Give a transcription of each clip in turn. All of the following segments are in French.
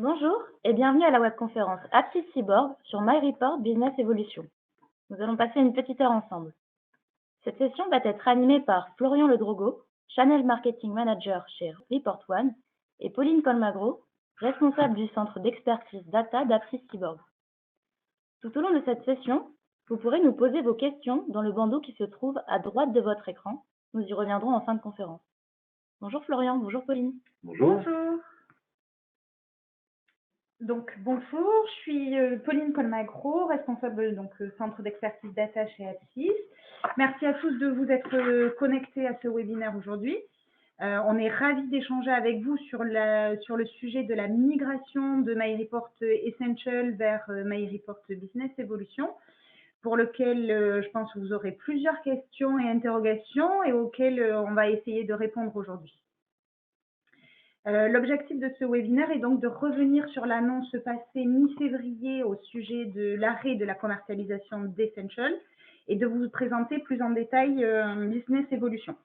Bonjour et bienvenue à la webconférence Aptis Cyborg sur MyReport Business Evolution. Nous allons passer une petite heure ensemble. Cette session va être animée par Florian Ledrogo, Channel Marketing Manager chez Report One, et Pauline Colmagro, responsable du centre d'expertise data d'Aptis Cyborg. Tout au long de cette session, vous pourrez nous poser vos questions dans le bandeau qui se trouve à droite de votre écran. Nous y reviendrons en fin de conférence. Bonjour Florian, bonjour Pauline. Bonjour. Bonjour. Donc bonjour, je suis Pauline Colmagro, responsable centre d'expertise data chez Aptis. Merci à tous de vous être connectés à ce webinaire aujourd'hui. On est ravis d'échanger avec vous sur le sujet de la migration de MyReport Essential vers MyReport Business Evolution, pour lequel je pense que vous aurez plusieurs questions et interrogations et auxquelles on va essayer de répondre aujourd'hui. L'objectif de ce webinaire est donc de revenir sur l'annonce passée mi-février au sujet de l'arrêt de la commercialisation d'Essential et de vous présenter plus en détail Business Evolution.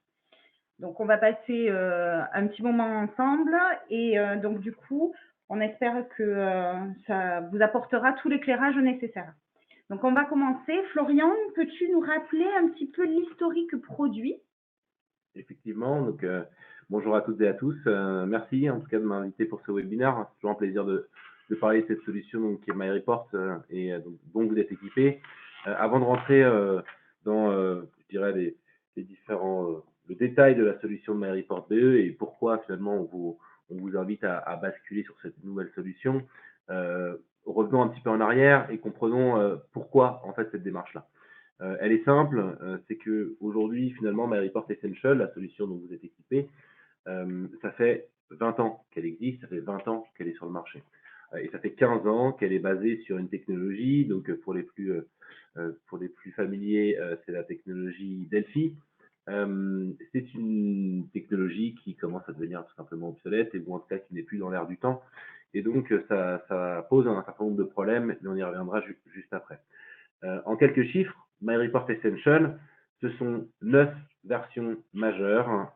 Donc, on va passer un petit moment ensemble et donc, du coup, on espère que ça vous apportera tout l'éclairage nécessaire. Donc, on va commencer. Florian, peux-tu nous rappeler un petit peu l'historique produit? Effectivement, donc bonjour à toutes et à tous. Merci en tout cas de m'inviter pour ce webinaire. C'est toujours un plaisir de parler de cette solution donc, qui est MyReport et donc, dont vous êtes équipé. Avant de rentrer dans, je dirais, les différents, le détail de la solution de MyReport BE et pourquoi finalement on vous invite à basculer sur cette nouvelle solution, revenons un petit peu en arrière et comprenons pourquoi en fait cette démarche-là. Elle est simple, c'est que aujourd'hui finalement MyReport Essential, la solution dont vous êtes équipé, ça fait 20 ans qu'elle existe, ça fait 20 ans qu'elle est sur le marché. Et ça fait 15 ans qu'elle est basée sur une technologie, donc pour les plus familiers, c'est la technologie Delphi. C'est une technologie qui commence à devenir tout simplement obsolète, et bon, en tout cas qui n'est plus dans l'air du temps. Et donc ça pose un certain nombre de problèmes, mais on y reviendra juste après. En quelques chiffres, MyReport Essential, ce sont 9 versions majeures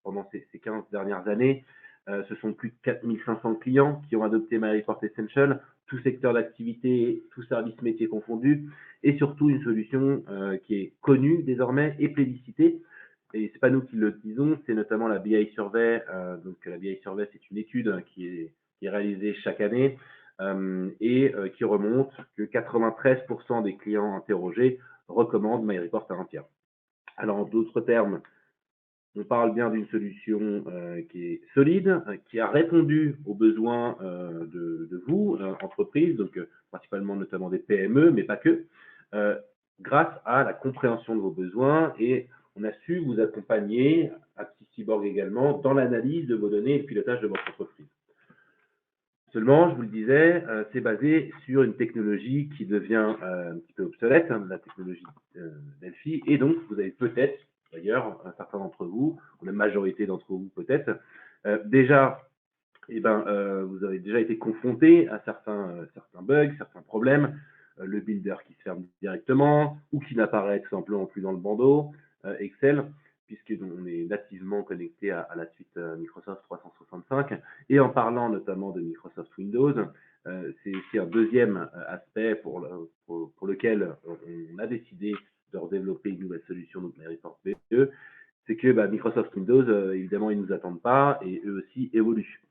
pendant ces 15 dernières années. Ce sont plus de 4500 clients qui ont adopté MyReport Essential, tout secteur d'activité, tout service métier confondu, et surtout une solution qui est connue désormais et plébiscitée. Et c'est pas nous qui le disons, c'est notamment la BI Survey. Donc la BI Survey, c'est une étude qui est réalisée chaque année et qui remonte que 93% des clients interrogés recommandent MyReport à un tiers. Alors, en d'autres termes, on parle bien d'une solution qui est solide, qui a répondu aux besoins de vous, entreprises, donc principalement notamment des PME, mais pas que, grâce à la compréhension de vos besoins, et on a su vous accompagner, Aptis Cyborg également, dans l'analyse de vos données et le pilotage de votre entreprise. Seulement, je vous le disais, c'est basé sur une technologie qui devient un petit peu obsolète, la technologie Delphi, et donc vous avez peut-être, d'ailleurs, un certain d'entre vous, ou la majorité d'entre vous peut-être, déjà, vous avez déjà été confronté à certains bugs, certains problèmes, le builder qui se ferme directement, ou qui n'apparaît tout simplement plus dans le bandeau, Excel, puisqu'on est nativement connecté à la suite Microsoft 365. Et en parlant notamment de Microsoft Windows, c'est aussi un deuxième aspect pour lequel on a décidé de redévelopper une nouvelle solution, donc MyReport BE, c'est que Microsoft Windows, évidemment, ils ne nous attendent pas et eux aussi évoluent.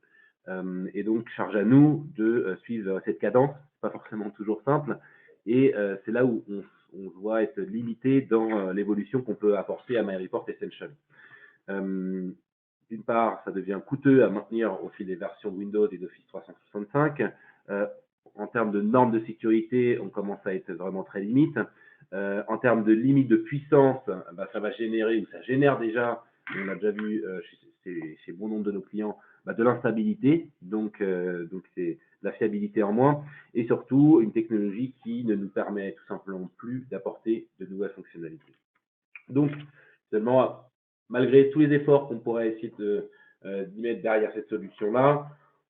Et donc, charge à nous de suivre cette cadence, pas forcément toujours simple, et c'est là où on doit être limité dans l'évolution qu'on peut apporter à MyReport Essential. D'une part, ça devient coûteux à maintenir au fil des versions Windows et d'Office 365. En termes de normes de sécurité, on commence à être vraiment très limite. En termes de limite de puissance, ça va générer, ou ça génère déjà, on l'a déjà vu chez bon nombre de nos clients, de l'instabilité, donc c'est la fiabilité en moins, et surtout une technologie qui ne nous permet tout simplement plus d'apporter de nouvelles fonctionnalités. Donc, seulement, malgré tous les efforts qu'on pourrait essayer d'y mettre derrière cette solution-là,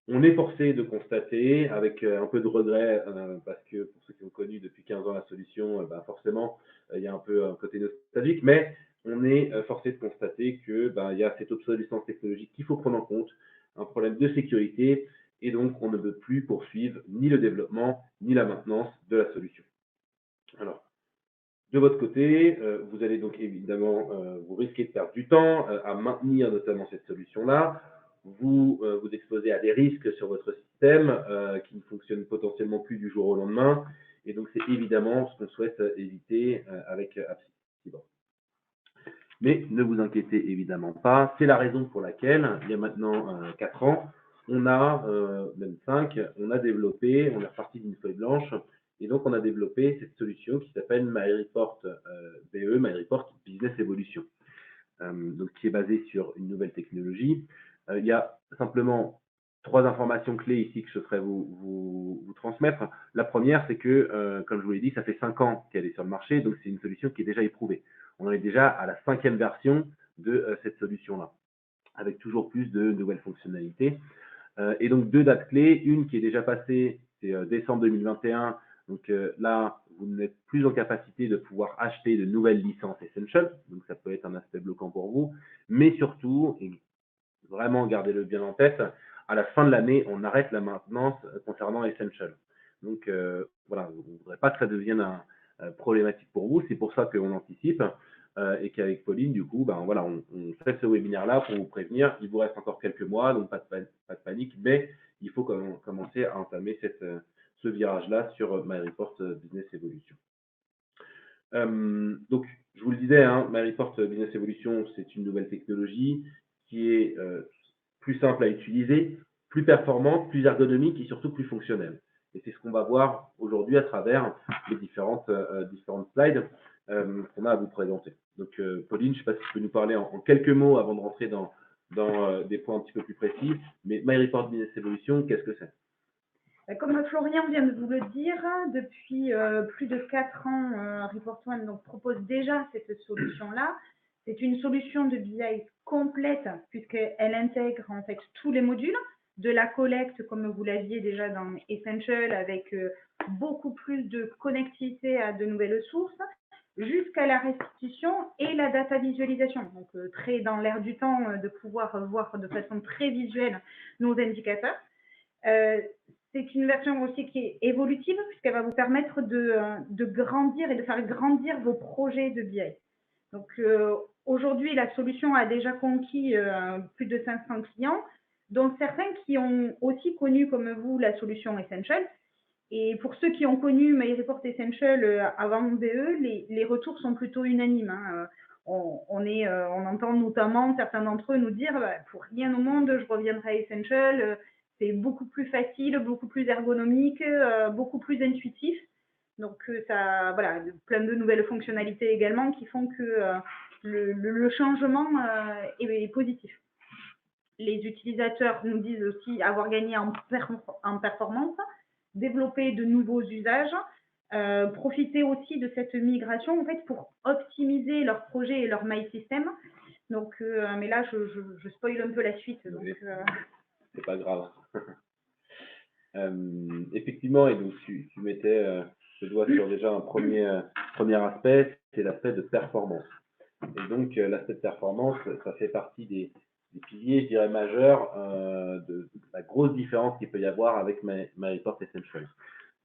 on est forcé de constater, avec un peu de regret, parce que pour ceux qui ont connu depuis 15 ans la solution, forcément, il y a un peu un côté nostalgique, mais on est forcé de constater que il y a cette obsolescence technologique qu'il faut prendre en compte, un problème de sécurité, et donc on ne peut plus poursuivre ni le développement ni la maintenance de la solution. Alors, de votre côté, vous allez donc évidemment, vous risquez de perdre du temps à maintenir notamment cette solution-là. Vous vous exposez à des risques sur votre système qui ne fonctionnent potentiellement plus du jour au lendemain. Et donc, c'est évidemment ce qu'on souhaite éviter avec Apsis Cyborg. Mais ne vous inquiétez évidemment pas. C'est la raison pour laquelle, il y a maintenant 4 ans, on a, même 5, on a développé, on est reparti d'une feuille blanche, et donc on a développé cette solution qui s'appelle MyReport BE, MyReport Business Evolution, donc qui est basée sur une nouvelle technologie. Il y a simplement 3 informations clés ici que je souhaiterais vous transmettre. La première, c'est que, comme je vous l'ai dit, ça fait 5 ans qu'elle est sur le marché, donc c'est une solution qui est déjà éprouvée. On en est déjà à la 5e version de cette solution-là, avec toujours plus de nouvelles fonctionnalités. Et donc 2 dates clés, une qui est déjà passée, c'est décembre 2021. Donc là, vous n'êtes plus en capacité de pouvoir acheter de nouvelles licences Essential, donc ça peut être un aspect bloquant pour vous. Mais surtout, et vraiment gardez-le bien en tête, à la fin de l'année, on arrête la maintenance concernant Essential. Donc voilà, on ne voudrait pas que ça devienne problématique pour vous. C'est pour ça qu'on anticipe et qu'avec Pauline, du coup, ben voilà, on fait ce webinaire-là pour vous prévenir. Il vous reste encore quelques mois, donc pas de panique, mais il faut commencer à entamer ce virage-là sur MyReport Business Evolution. Donc, je vous le disais, hein, MyReport Business Evolution, c'est une nouvelle technologie qui est plus simple à utiliser, plus performante, plus ergonomique et surtout plus fonctionnelle. Et c'est ce qu'on va voir aujourd'hui à travers les différentes slides qu'on a à vous présenter. Donc, Pauline, je ne sais pas si tu peux nous parler en quelques mots avant de rentrer dans des points un petit peu plus précis, mais MyReport Business Evolution, qu'est-ce que c'est? Comme Florian vient de vous le dire, depuis plus de 4 ans, Report One donc, propose déjà cette solution-là. C'est une solution de BI complète puisqu'elle intègre en fait tous les modules, de la collecte comme vous l'aviez déjà dans Essential avec beaucoup plus de connectivité à de nouvelles sources, jusqu'à la restitution et la data visualisation. Donc très dans l'air du temps de pouvoir voir de façon très visuelle nos indicateurs. C'est une version aussi qui est évolutive puisqu'elle va vous permettre de grandir et de faire grandir vos projets de BI. Donc aujourd'hui, la solution a déjà conquis plus de 500 clients, dont certains qui ont aussi connu comme vous la solution Essential. Et pour ceux qui ont connu MyReport Essential avant BE, les retours sont plutôt unanimes. Hein. On entend notamment certains d'entre eux nous dire pour rien au monde, je reviendrai à Essential. C'est beaucoup plus facile, beaucoup plus ergonomique, beaucoup plus intuitif. Donc ça, voilà, plein de nouvelles fonctionnalités également qui font que le changement est positif. Les utilisateurs nous disent aussi avoir gagné en performance, développer de nouveaux usages, profiter aussi de cette migration en fait pour optimiser leur projet et leur MySystem. Donc, mais là, je spoil un peu la suite. Donc, c'est pas grave. Effectivement, et donc tu mettais le doigt sur déjà un premier aspect, c'est l'aspect de performance. Et donc l'aspect de performance, ça fait partie des piliers, je dirais, majeurs de la grosse différence qu'il peut y avoir avec MyReport Essential.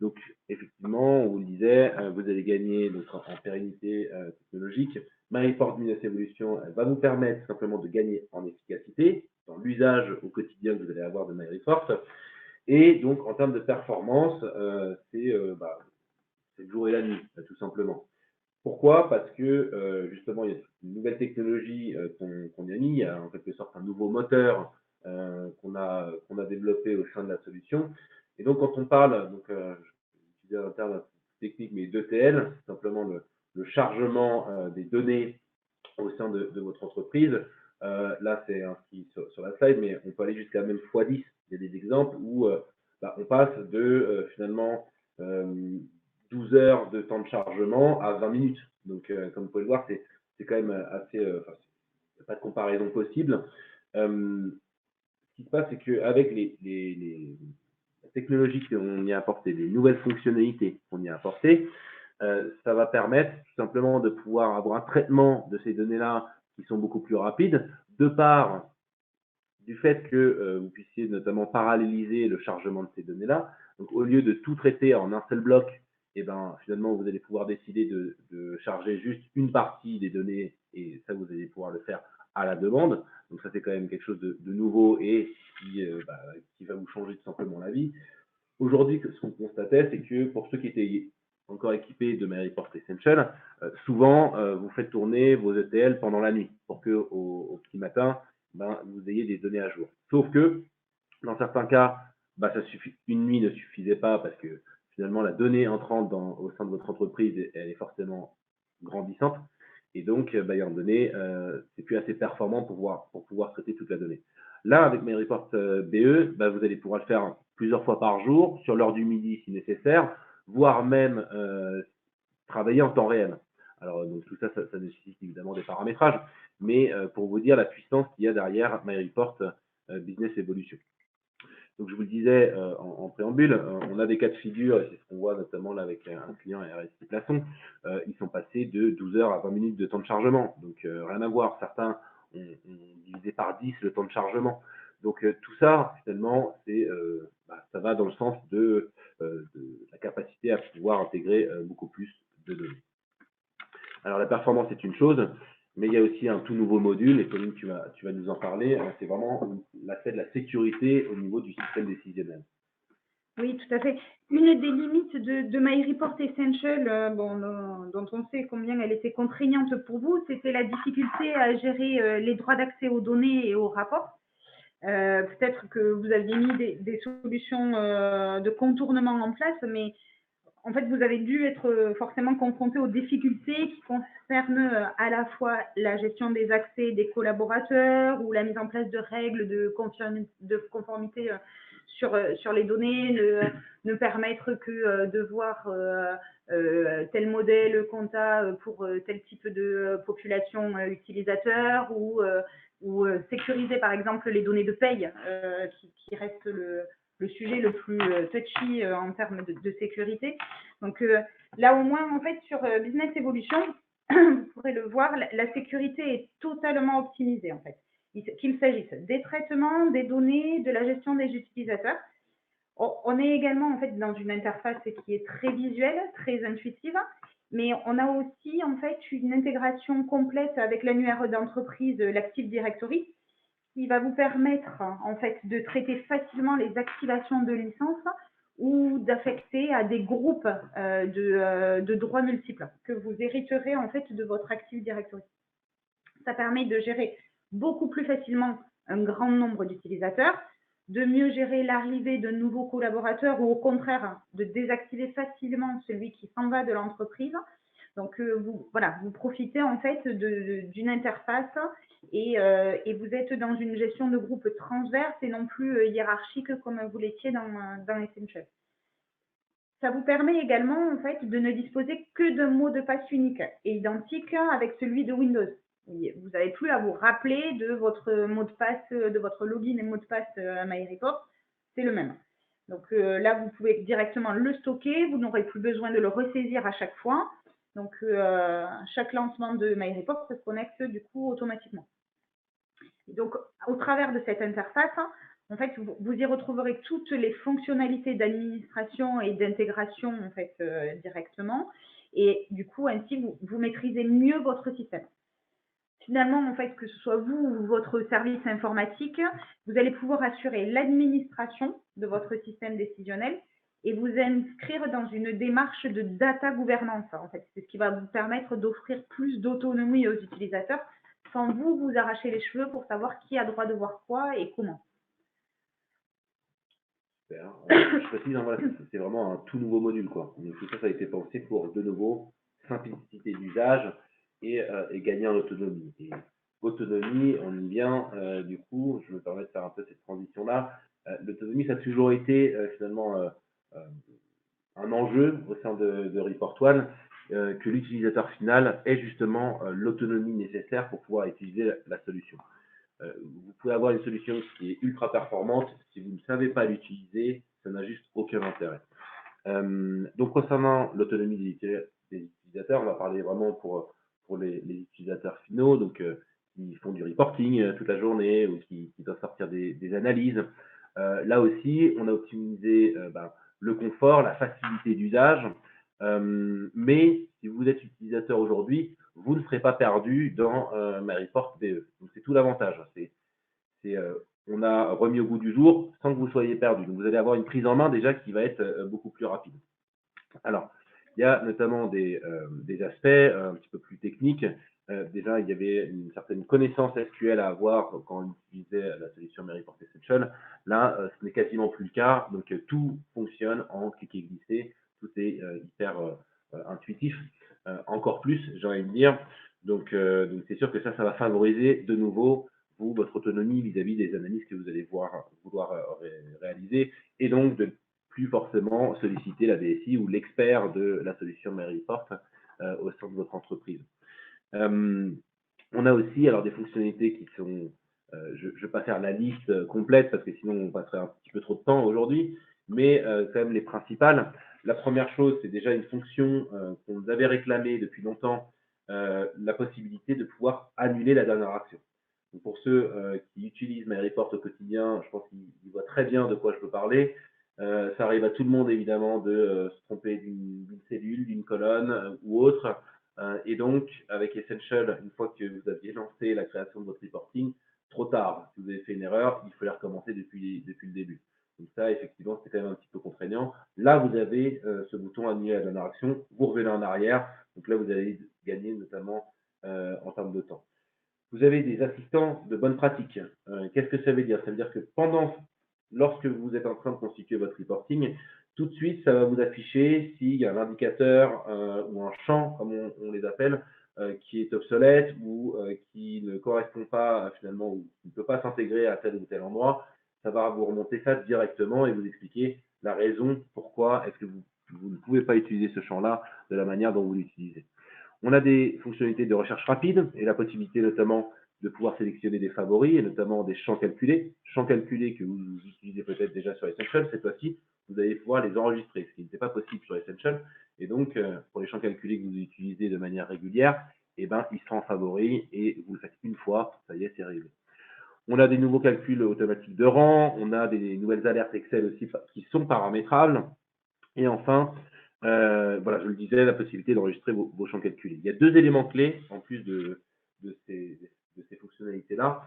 Donc effectivement, on vous le disait, vous allez gagner donc, en pérennité technologique. MyReport Business Evolution va vous permettre simplement de gagner en efficacité dans l'usage au quotidien que vous allez avoir de MyReport. Et donc, en termes de performance, c'est le jour et la nuit, tout simplement. Pourquoi? Parce que justement, il y a une nouvelle technologie qu'on a mis, il y a en quelque sorte un nouveau moteur qu'on a développé au sein de la solution. Et donc, quand on parle, donc, je un terme technique, mais d'ETL, c'est simplement le chargement des données au sein de votre entreprise. Là, c'est inscrit sur la slide, mais on peut aller jusqu'à même x10. Il y a des exemples où on passe de finalement 12 heures de temps de chargement à 20 minutes. Donc, comme vous pouvez le voir, c'est quand même assez. Il n'y a pas de comparaison possible. Ce qui se passe, c'est qu'avec les technologies qu'on y a apportées, les nouvelles fonctionnalités qu'on y a apportées, ça va permettre tout simplement de pouvoir avoir un traitement de ces données-là qui sont beaucoup plus rapides, de par du fait que vous puissiez notamment paralléliser le chargement de ces données-là. Donc, au lieu de tout traiter en un seul bloc, et ben, finalement, vous allez pouvoir décider de charger juste une partie des données et ça, vous allez pouvoir le faire à la demande. Donc, ça, c'est quand même quelque chose de nouveau et qui va vous changer tout simplement la vie. Aujourd'hui, ce qu'on constatait, c'est que pour ceux qui étaient encore équipés de MyReport Essential, souvent, vous faites tourner vos ETL pendant la nuit pour que au petit matin, vous ayez des données à jour. Sauf que, dans certains cas, ça suffit, une nuit ne suffisait pas parce que finalement, la donnée entrante au sein de votre entreprise, elle est forcément grandissante. Et donc, ayant donné, c'est plus assez performant pour pouvoir traiter toute la donnée. Là, avec MyReport BE, vous allez pouvoir le faire plusieurs fois par jour, sur l'heure du midi si nécessaire, voire même travailler en temps réel. Alors, donc, tout ça, ça nécessite évidemment des paramétrages, mais pour vous dire la puissance qu'il y a derrière MyReport Business Evolution. Donc, je vous le disais en préambule, on a des cas de figure, et c'est ce qu'on voit notamment là avec un client RSI Plaçon, ils sont passés de 12 heures à 20 minutes de temps de chargement. Donc, rien à voir. Certains ont divisé par 10 le temps de chargement. Donc, tout ça, finalement, ça va dans le sens de la capacité à pouvoir intégrer beaucoup plus de données. Alors, la performance est une chose, mais il y a aussi un tout nouveau module, et Pauline, tu vas nous en parler, c'est vraiment l'aspect de la sécurité au niveau du système décisionnel. Oui, tout à fait. Une des limites de MyReport Essential, dont on sait combien elle était contraignante pour vous, c'était la difficulté à gérer les droits d'accès aux données et aux rapports. Peut-être que vous aviez mis des solutions de contournement en place, mais en fait, vous avez dû être forcément confronté aux difficultés qui concernent à la fois la gestion des accès des collaborateurs ou la mise en place de règles de conformité sur les données, ne permettre que de voir tel modèle compta pour tel type de population utilisateur ou sécuriser par exemple les données de paye qui reste le sujet le plus touchy en termes de sécurité. Donc là au moins en fait sur Business Evolution, vous pourrez le voir, la sécurité est totalement optimisée en fait. Qu'il s'agisse des traitements, des données, de la gestion des utilisateurs. On est également en fait dans une interface qui est très visuelle, très intuitive, mais on a aussi en fait une intégration complète avec l'annuaire d'entreprise, l'Active Directory, qui va vous permettre en fait de traiter facilement les activations de licences ou d'affecter à des groupes de droits multiples que vous hériterez en fait de votre Active Directory. Ça permet de gérer beaucoup plus facilement un grand nombre d'utilisateurs, de mieux gérer l'arrivée de nouveaux collaborateurs ou au contraire de désactiver facilement celui qui s'en va de l'entreprise. Donc vous profitez en fait d'une interface et vous êtes dans une gestion de groupe transverse et non plus hiérarchique comme vous l'étiez dans Essential. Ça vous permet également en fait de ne disposer que d'un mot de passe unique et identique avec celui de Windows. Vous n'avez plus à vous rappeler de votre mot de passe, de votre login et mot de passe à MyReport, c'est le même. Donc là, vous pouvez directement le stocker, vous n'aurez plus besoin de le ressaisir à chaque fois. Donc chaque lancement de MyReport se connecte du coup automatiquement. Et donc au travers de cette interface, en fait, vous y retrouverez toutes les fonctionnalités d'administration et d'intégration en fait directement. Et du coup, ainsi, vous maîtrisez mieux votre système. Finalement, en fait, que ce soit vous ou votre service informatique, vous allez pouvoir assurer l'administration de votre système décisionnel et vous inscrire dans une démarche de data gouvernance. En fait, c'est ce qui va vous permettre d'offrir plus d'autonomie aux utilisateurs sans vous arracher les cheveux pour savoir qui a droit de voir quoi et comment. Super. Je précise, voilà, c'est vraiment un tout nouveau module, quoi. Donc, tout ça a été pensé pour, de nouveau, simplicité d'usage et gagner en autonomie. Et autonomie, on y vient, du coup, je me permets de faire un peu cette transition-là. L'autonomie, ça a toujours été finalement un enjeu au sein de Report One, que l'utilisateur final ait justement l'autonomie nécessaire pour pouvoir utiliser la solution. Vous pouvez avoir une solution qui est ultra performante, si vous ne savez pas l'utiliser, ça n'a juste aucun intérêt. Donc concernant l'autonomie des utilisateurs, on va parler vraiment pour les utilisateurs finaux, donc qui font du reporting toute la journée ou qui doivent sortir des analyses. Là aussi, on a optimisé le confort, la facilité d'usage, mais si vous êtes utilisateur aujourd'hui, vous ne serez pas perdu dans MyReport BE. Donc c'est tout l'avantage. On a remis au goût du jour sans que vous soyez perdu. Donc vous allez avoir une prise en main déjà qui va être beaucoup plus rapide. Alors, il y a notamment des aspects un petit peu plus techniques. Déjà, il y avait une certaine connaissance SQL à avoir quand on utilisait la solution MyReport Essential. Là, ce n'est quasiment plus le cas. Donc, tout fonctionne en cliquer et glisser. Tout est hyper intuitif. Encore plus, j'ai envie de dire. Donc c'est sûr que ça va favoriser de nouveau votre autonomie vis-à-vis des analyses que vous allez vouloir réaliser et donc de plus forcément solliciter la DSI ou l'expert de la solution MyReport au sein de votre entreprise. On a aussi alors des fonctionnalités qui sont, je ne vais pas faire la liste complète parce que sinon on passerait un petit peu trop de temps aujourd'hui, mais quand même les principales. La première chose, c'est déjà une fonction qu'on nous avait réclamée depuis longtemps, la possibilité de pouvoir annuler la dernière action. Donc pour ceux qui utilisent MyReport au quotidien, je pense qu'ils voient très bien de quoi je peux parler. Ça arrive à tout le monde évidemment de se tromper d'une cellule, d'une colonne ou autre. Et donc, avec Essential, une fois que vous aviez lancé la création de votre reporting, trop tard. Si vous avez fait une erreur, il fallait recommencer depuis le début. Donc ça, effectivement, c'est quand même un petit peu contraignant. Là, vous avez ce bouton annuler la dernière action. Vous revenez en arrière. Donc là, vous allez gagner notamment en termes de temps. Vous avez des assistants de bonne pratique. Qu'est-ce que ça veut dire? Ça veut dire que lorsque vous êtes en train de constituer votre reporting, tout de suite, ça va vous afficher s'il y a un indicateur ou un champ, comme on les appelle, qui est obsolète ou qui ne correspond pas finalement ou qui ne peut pas s'intégrer à tel ou tel endroit. Ça va vous remonter ça directement et vous expliquer la raison pourquoi est-ce que vous ne pouvez pas utiliser ce champ-là de la manière dont vous l'utilisez. On a des fonctionnalités de recherche rapide et la possibilité notamment de pouvoir sélectionner des favoris et notamment des champs calculés. Champs calculés que vous utilisez peut-être déjà sur Essential, cette fois-ci, vous allez pouvoir les enregistrer, ce qui n'était pas possible sur Essential. Et donc, pour les champs calculés que vous utilisez de manière régulière, ils sont en favoris et vous le faites une fois, ça y est, c'est réglé. On a des nouveaux calculs automatiques de rang, on a des nouvelles alertes Excel aussi qui sont paramétrables. Et enfin, voilà, je le disais, la possibilité d'enregistrer vos champs calculés. Il y a deux éléments clés en plus de ces fonctionnalités-là,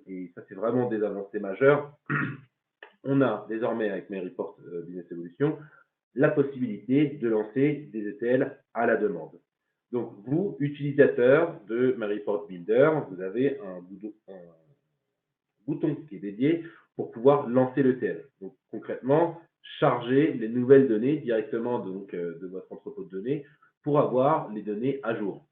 et ça c'est vraiment des avancées majeures. On a désormais avec MyReport Business Evolution la possibilité de lancer des ETL à la demande. Donc vous, utilisateur de MyReport Builder, vous avez un bouton qui est dédié pour pouvoir lancer l'ETL. Donc concrètement, charger les nouvelles données directement de votre entrepôt de données pour avoir les données à jour.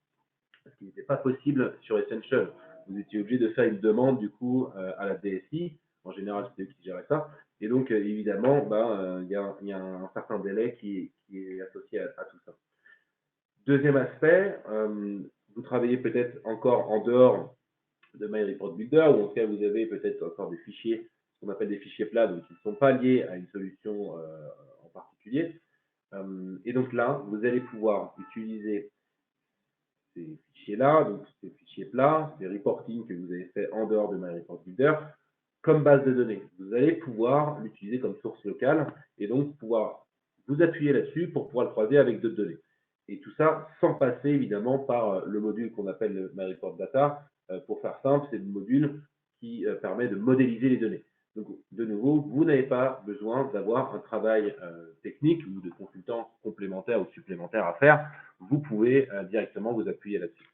Ce qui n'était pas possible sur Essential. Vous étiez obligé de faire une demande du coup à la DSI. En général, c'était eux qui géraient ça. Et donc, évidemment, il y a un certain délai qui est associé à tout ça. Deuxième aspect, vous travaillez peut-être encore en dehors de MyReport Builder, ou en tout cas, vous avez peut-être encore des fichiers, ce qu'on appelle des fichiers plats, donc qui ne sont pas liés à une solution en particulier. Et donc là, vous allez pouvoir utiliser ces fichiers-là, donc ces fichiers plats, ces reporting que vous avez fait en dehors de MyReport Builder, comme base de données. Vous allez pouvoir l'utiliser comme source locale et donc pouvoir vous appuyer là-dessus pour pouvoir le croiser avec d'autres données. Et tout ça sans passer évidemment par le module qu'on appelle le MyReport Data. Pour faire simple, c'est le module qui permet de modéliser les données. Donc, de nouveau, vous n'avez pas besoin d'avoir un travail technique ou de consultant complémentaire ou supplémentaire à faire. Vous pouvez directement vous appuyer là-dessus.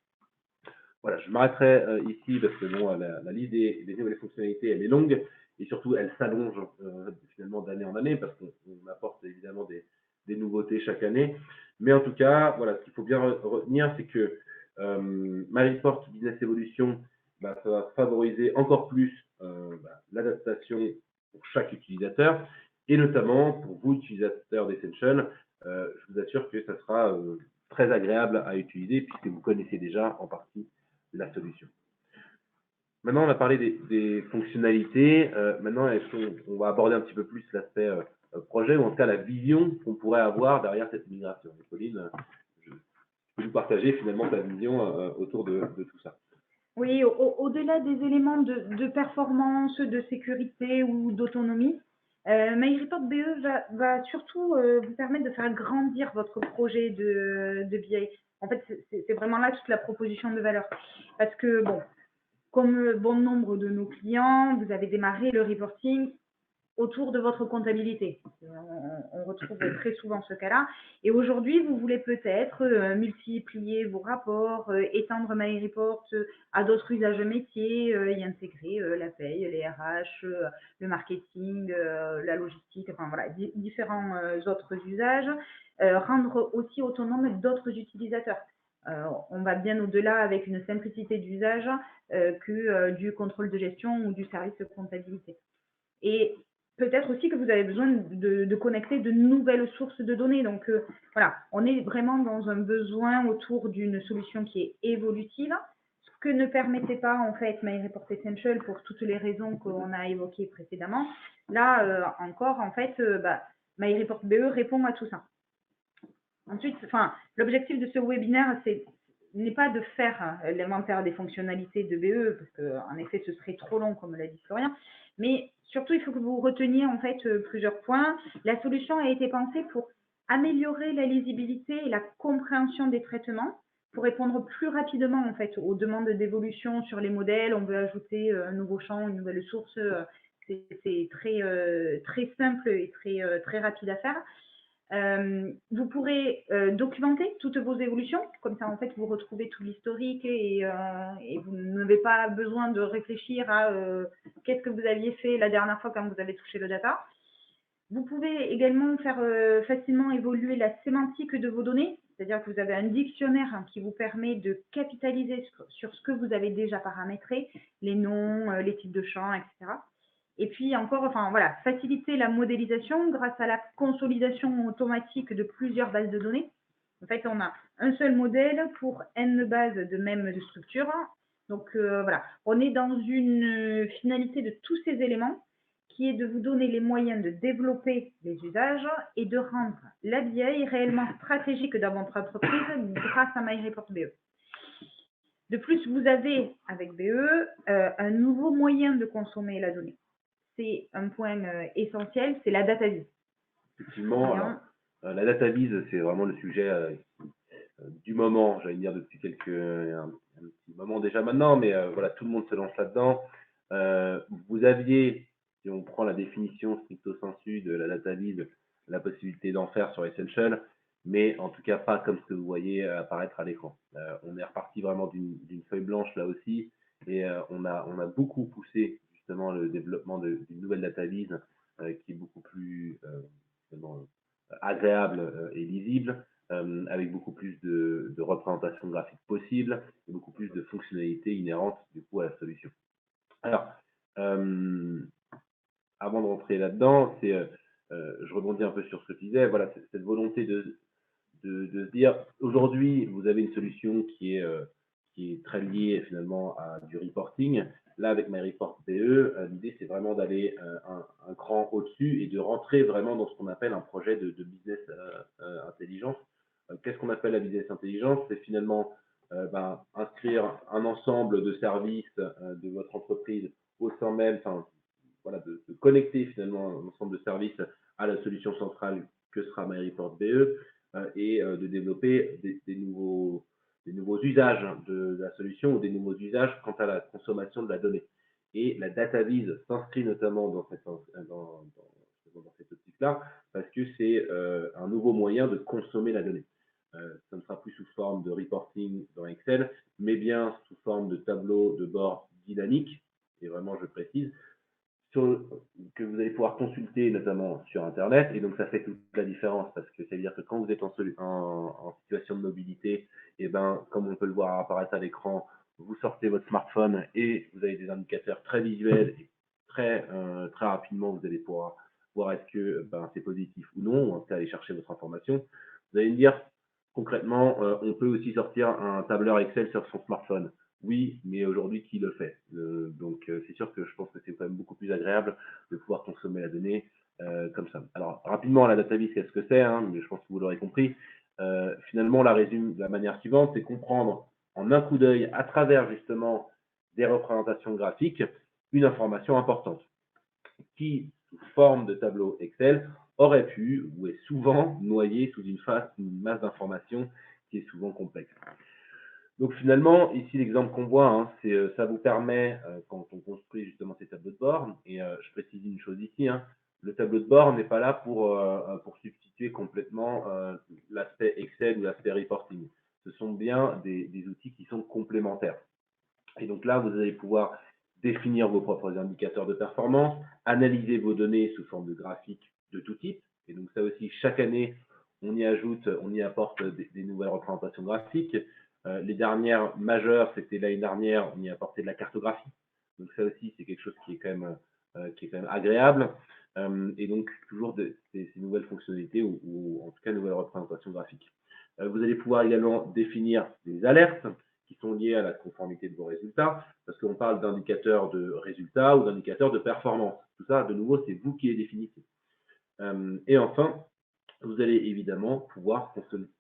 Voilà, je m'arrêterai ici parce que bon, la liste des nouvelles fonctionnalités, elle est longue et surtout, elle s'allonge finalement d'année en année parce qu'on apporte évidemment des nouveautés chaque année. Mais en tout cas, voilà, ce qu'il faut bien retenir, c'est que MyReport Business Evolution, ça va favoriser encore plus l'adaptation pour chaque utilisateur et notamment pour vous, utilisateurs d'Essential, je vous assure que ça sera très agréable à utiliser puisque vous connaissez déjà en partie la solution. Maintenant, on a parlé des fonctionnalités. Maintenant, on va aborder un petit peu plus l'aspect projet, ou en tout cas la vision qu'on pourrait avoir derrière cette migration. Et Pauline, je peux vous partager finalement ta vision autour de tout ça. Oui, au-delà des éléments de performance, de sécurité ou d'autonomie, MyReport BE va surtout vous permettre de faire grandir votre projet de BI. En fait, c'est vraiment là toute la proposition de valeur. Parce que, bon, comme bon nombre de nos clients, vous avez démarré le reporting autour de votre comptabilité. On retrouve très souvent ce cas-là. Et aujourd'hui, vous voulez peut-être multiplier vos rapports, étendre MyReport à d'autres usages métiers, y intégrer la paye, les RH, le marketing, la logistique, enfin voilà, différents autres usages, rendre aussi autonome d'autres utilisateurs. On va bien au-delà avec une simplicité d'usage que du contrôle de gestion ou du service de comptabilité. Et peut-être aussi que vous avez besoin de connecter de nouvelles sources de données. Donc voilà, on est vraiment dans un besoin autour d'une solution qui est évolutive, ce que ne permettait pas en fait MyReport Essential pour toutes les raisons qu'on a évoquées précédemment. Là encore, en fait, MyReport BE répond à tout ça. Ensuite, l'objectif de ce webinaire, n'est pas de faire l'inventaire des fonctionnalités de BE, parce qu'en effet, ce serait trop long, comme l'a dit Florian, mais surtout, il faut que vous reteniez en fait plusieurs points. La solution a été pensée pour améliorer la lisibilité et la compréhension des traitements, pour répondre plus rapidement en fait aux demandes d'évolution sur les modèles. On veut ajouter un nouveau champ, une nouvelle source. C'est très simple et très rapide à faire. Vous pourrez documenter toutes vos évolutions, comme ça en fait vous retrouvez tout l'historique et vous n'avez pas besoin de réfléchir à qu'est-ce que vous aviez fait la dernière fois quand vous avez touché le data. Vous pouvez également faire facilement évoluer la sémantique de vos données, c'est-à-dire que vous avez un dictionnaire qui vous permet de capitaliser sur ce que vous avez déjà paramétré, les noms, les types de champs, etc. Et puis encore, faciliter la modélisation grâce à la consolidation automatique de plusieurs bases de données. En fait, on a un seul modèle pour n bases de même structure. Donc on est dans une finalité de tous ces éléments qui est de vous donner les moyens de développer les usages et de rendre la BI réellement stratégique dans votre entreprise grâce à MyReport BE. De plus, vous avez avec BE un nouveau moyen de consommer la donnée. C'est un point essentiel, c'est la data vise. Effectivement, alors, la data vise, c'est vraiment le sujet du moment, j'allais dire depuis un petit moment déjà maintenant, mais voilà, tout le monde se lance là-dedans. Vous aviez, si on prend la définition stricto sensu de la data vise, la possibilité d'en faire sur Essential, mais en tout cas pas comme ce que vous voyez apparaître à l'écran. On est reparti vraiment d'une feuille blanche là aussi, et on a beaucoup poussé justement le développement d'une nouvelle data vise qui est beaucoup plus agréable et lisible, avec beaucoup plus de représentation graphique possible et beaucoup plus de fonctionnalités inhérentes du coup à la solution. Alors, avant de rentrer là-dedans, je rebondis un peu sur ce que tu disais, voilà, cette volonté de se dire, aujourd'hui, vous avez une solution qui est très liée finalement à du reporting. Là, avec MyReport BE, l'idée, c'est vraiment d'aller un cran au-dessus et de rentrer vraiment dans ce qu'on appelle un projet de business intelligence. Qu'est-ce qu'on appelle la business intelligence? C'est finalement inscrire un ensemble de services de votre entreprise au sein même, voilà, de connecter finalement un ensemble de services à la solution centrale que sera MyReport BE et de développer des nouveaux usages de la solution ou des nouveaux usages quant à la consommation de la donnée. Et la data vise s'inscrit notamment dans cette optique-là parce que c'est un nouveau moyen de consommer la donnée. Ça ne sera plus sous forme de reporting dans Excel, mais bien sous forme de tableau de bord dynamique, et vraiment je précise, que vous allez pouvoir consulter notamment sur Internet, et donc ça fait toute la différence, parce que ça veut dire que quand vous êtes en situation de mobilité, et comme on peut le voir apparaître à l'écran, vous sortez votre smartphone et vous avez des indicateurs très visuels et très rapidement vous allez pouvoir voir est-ce que c'est positif ou non, ou en tout cas aller chercher votre information. Vous allez me dire concrètement, on peut aussi sortir un tableur Excel sur son smartphone. Oui, mais aujourd'hui, qui le fait? Donc, c'est sûr que je pense que c'est quand même beaucoup plus agréable de pouvoir consommer la donnée comme ça. Alors, rapidement, la data vise, qu'est-ce que c'est, mais je pense que vous l'aurez compris. Finalement, on la résume de la manière suivante, c'est comprendre en un coup d'œil, à travers justement des représentations graphiques une information importante qui, sous forme de tableau Excel, aurait pu ou est souvent noyé sous une masse d'informations qui est souvent complexe. Donc finalement, ici l'exemple qu'on voit, hein, ça vous permet, quand on construit justement ces tableaux de bord, et je précise une chose ici, hein, le tableau de bord n'est pas là pour substituer complètement l'aspect Excel ou l'aspect reporting. Ce sont bien des outils qui sont complémentaires. Et donc là, vous allez pouvoir définir vos propres indicateurs de performance, analyser vos données sous forme de graphiques de tout type. Et donc ça aussi, chaque année, on y apporte des nouvelles représentations graphiques. Les dernières majeures, c'était l'année dernière, on y a apporté de la cartographie. Donc ça aussi, c'est quelque chose qui est quand même agréable. Et donc toujours ces nouvelles fonctionnalités ou en tout cas nouvelles représentations graphiques. Vous allez pouvoir également définir des alertes qui sont liées à la conformité de vos résultats, parce qu'on parle d'indicateurs de résultats ou d'indicateurs de performance. Tout ça, de nouveau, c'est vous qui les définissez. Et enfin, vous allez évidemment pouvoir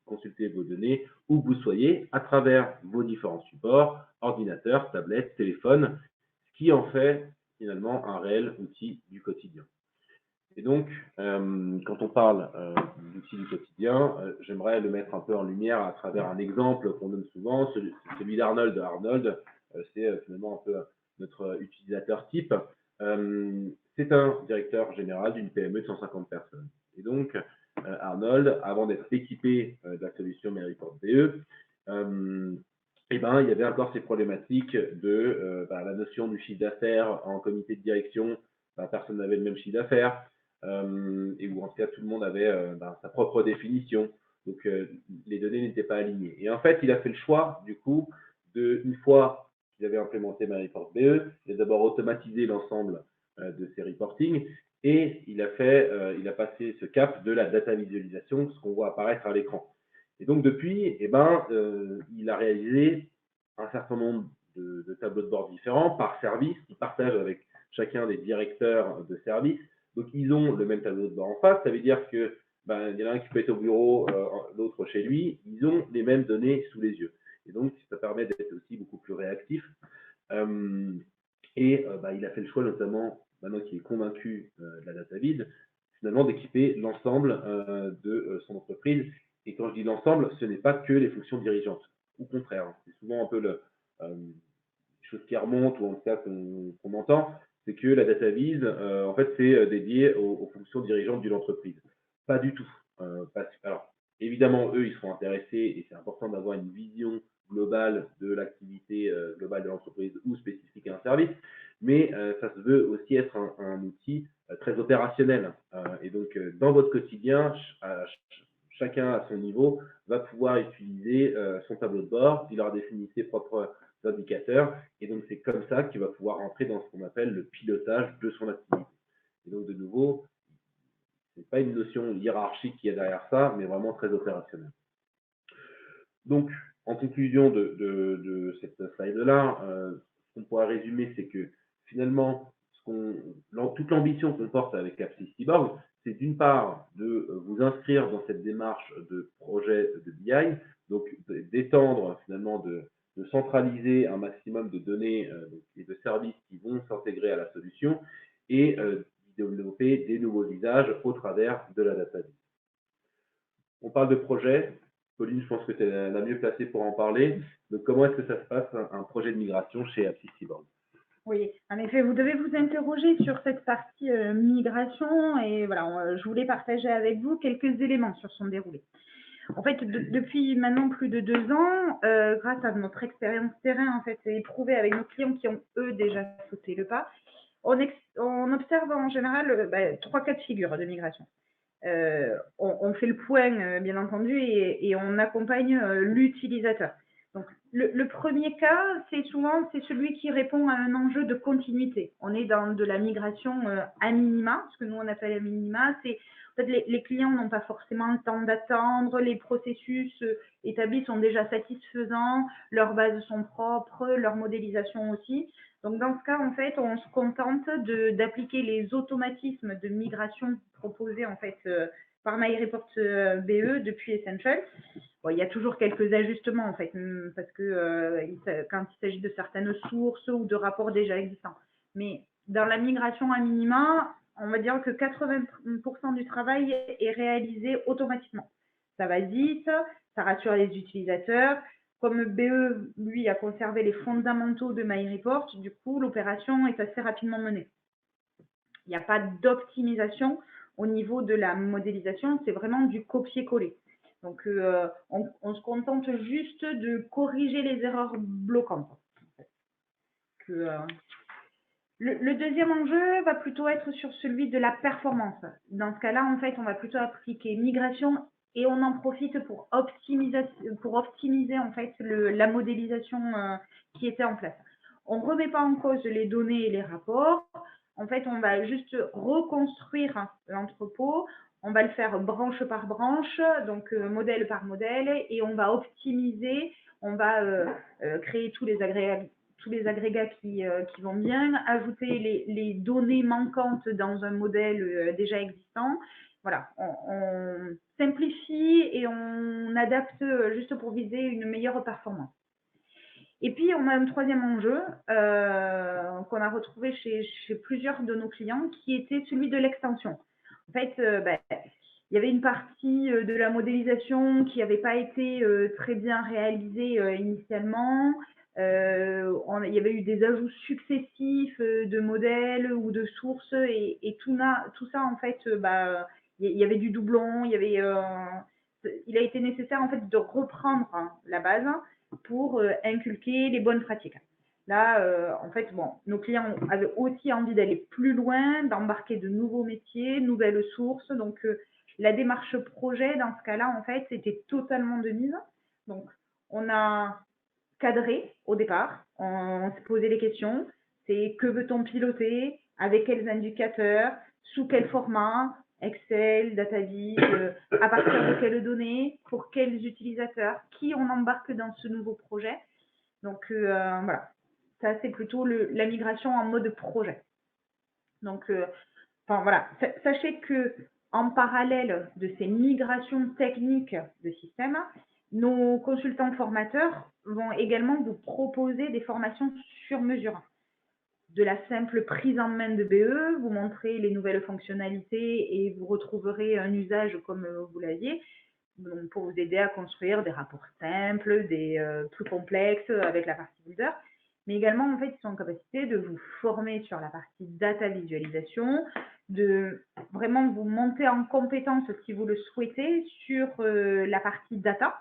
consulter vos données où que vous soyez à travers vos différents supports, ordinateur, tablette, téléphone, ce qui en fait finalement un réel outil du quotidien. Et donc, quand on parle d'outils du quotidien, j'aimerais le mettre un peu en lumière à travers un exemple qu'on donne souvent, celui d'Arnold. Arnold, c'est finalement un peu notre utilisateur type. C'est un directeur général d'une PME de 150 personnes. Et donc, Arnold, avant d'être équipé de la solution MyReport BE, il y avait encore ces problématiques de la notion du chiffre d'affaires en comité de direction. Personne n'avait le même chiffre d'affaires. Et où en tout cas tout le monde avait sa propre définition. Donc les données n'étaient pas alignées. Et en fait, il a fait le choix, du coup, une fois qu'il avait implémenté MyReport BE, il a d'abord automatisé l'ensemble de ses reportings et il a passé ce cap de la data visualisation, ce qu'on voit apparaître à l'écran. Et donc depuis, il a réalisé un certain nombre de tableaux de bord différents par service qu'il partage avec chacun des directeurs de service. Donc, ils ont le même tableau de bord en face. Ça veut dire que il y en a un qui peut être au bureau, l'autre chez lui. Ils ont les mêmes données sous les yeux. Et donc, ça permet d'être aussi beaucoup plus réactif. Il a fait le choix, notamment, maintenant qu'il est convaincu de la data vid, finalement d'équiper l'ensemble de son entreprise. Et quand je dis l'ensemble, ce n'est pas que les fonctions dirigeantes. Au contraire, c'est souvent un peu chose qui remonte, ou en tout cas qu'on entend, c'est que la data vis, en fait, c'est dédié aux fonctions dirigeantes d'une entreprise. Pas du tout. Alors, évidemment, eux, ils seront intéressés et c'est important d'avoir une vision globale de l'activité globale de l'entreprise ou spécifique à un service, mais ça se veut aussi être un outil très opérationnel. Et donc, dans votre quotidien, chacun à son niveau va pouvoir utiliser son tableau de bord, il aura défini ses propres indicateurs, et donc c'est comme ça qu'il va pouvoir entrer dans ce qu'on appelle le pilotage de son activité. Et donc de nouveau, ce n'est pas une notion hiérarchique qui est derrière ça, mais vraiment très opérationnelle. Donc, en conclusion de cette slide-là, ce qu'on pourrait résumer, c'est que finalement, toute l'ambition qu'on porte avec Apsys Cyborg, c'est d'une part de vous inscrire dans cette démarche de projet de BI, donc d'étendre finalement, de centraliser un maximum de données et de services qui vont s'intégrer à la solution et de développer des nouveaux usages au travers de la data. On parle de projet. Pauline, je pense que tu es la mieux placée pour en parler. Donc, comment est-ce que ça se passe, un projet de migration chez Apsys Cyborg? Oui, en effet, vous devez vous interroger sur cette partie migration et voilà, je voulais partager avec vous quelques éléments sur son déroulé. En fait, depuis maintenant plus de 2 ans, grâce à notre expérience terrain en fait, éprouvée avec nos clients qui ont eux déjà sauté le pas, on observe en général 3 cas de figure de migration. On fait le point, bien entendu, et on accompagne l'utilisateur. Donc, le premier cas, c'est celui qui répond à un enjeu de continuité. On est dans de la migration à minima, ce que nous on appelle à minima, c'est en fait les clients n'ont pas forcément le temps d'attendre, les processus établis sont déjà satisfaisants, leurs bases sont propres, leur modélisation aussi. Donc, dans ce cas, en fait, on se contente d'appliquer les automatismes de migration proposés en fait par MyReport BE depuis Essential. Bon, il y a toujours quelques ajustements en fait, parce que quand il s'agit de certaines sources ou de rapports déjà existants. Mais dans la migration à minima, on va dire que 80% du travail est réalisé automatiquement. Ça va vite, ça rassure les utilisateurs. Comme BE, lui, a conservé les fondamentaux de MyReport, du coup, l'opération est assez rapidement menée. Il n'y a pas d'optimisation au niveau de la modélisation, c'est vraiment du copier-coller. Donc, on se contente juste de corriger les erreurs bloquantes. Le deuxième enjeu va plutôt être sur celui de la performance. Dans ce cas-là, en fait, on va plutôt appliquer migration et on en profite pour optimiser en fait la modélisation qui était en place. On ne remet pas en cause les données et les rapports. En fait, on va juste reconstruire l'entrepôt. On va le faire branche par branche, donc modèle par modèle, et on va optimiser. On va créer tous les agrégats qui vont bien, ajouter les données manquantes dans un modèle déjà existant. Voilà, on simplifie et on adapte juste pour viser une meilleure performance. Et puis, on a un troisième enjeu qu'on a retrouvé chez plusieurs de nos clients, qui était celui de l'extension. En fait, il y avait une partie de la modélisation qui n'avait pas été très bien réalisée initialement. Il y avait eu des ajouts successifs de modèles ou de sources et tout ça, en fait, il y avait du doublon, il a été nécessaire en fait de reprendre la base pour inculquer les bonnes pratiques. Là, en fait, bon, nos clients avaient aussi envie d'aller plus loin, d'embarquer de nouveaux métiers, nouvelles sources. Donc, la démarche projet, dans ce cas-là, en fait, était totalement de mise. Donc, on a cadré au départ, on s'est posé les questions. C'est que veut-on piloter, avec quels indicateurs, sous quel format, Excel, DataVis, à partir de quelles données, pour quels utilisateurs, qui on embarque dans ce nouveau projet. Donc voilà, ça c'est plutôt la migration en mode projet. Donc voilà, sachez que en parallèle de ces migrations techniques de système, nos consultants formateurs vont également vous proposer des formations sur mesure. De la simple prise en main de BE, vous montrez les nouvelles fonctionnalités et vous retrouverez un usage comme vous l'aviez, pour vous aider à construire des rapports simples, des plus complexes avec la partie builder. Mais également, en fait, ils sont en capacité de vous former sur la partie data visualisation, de vraiment vous monter en compétence, si vous le souhaitez, sur la partie data,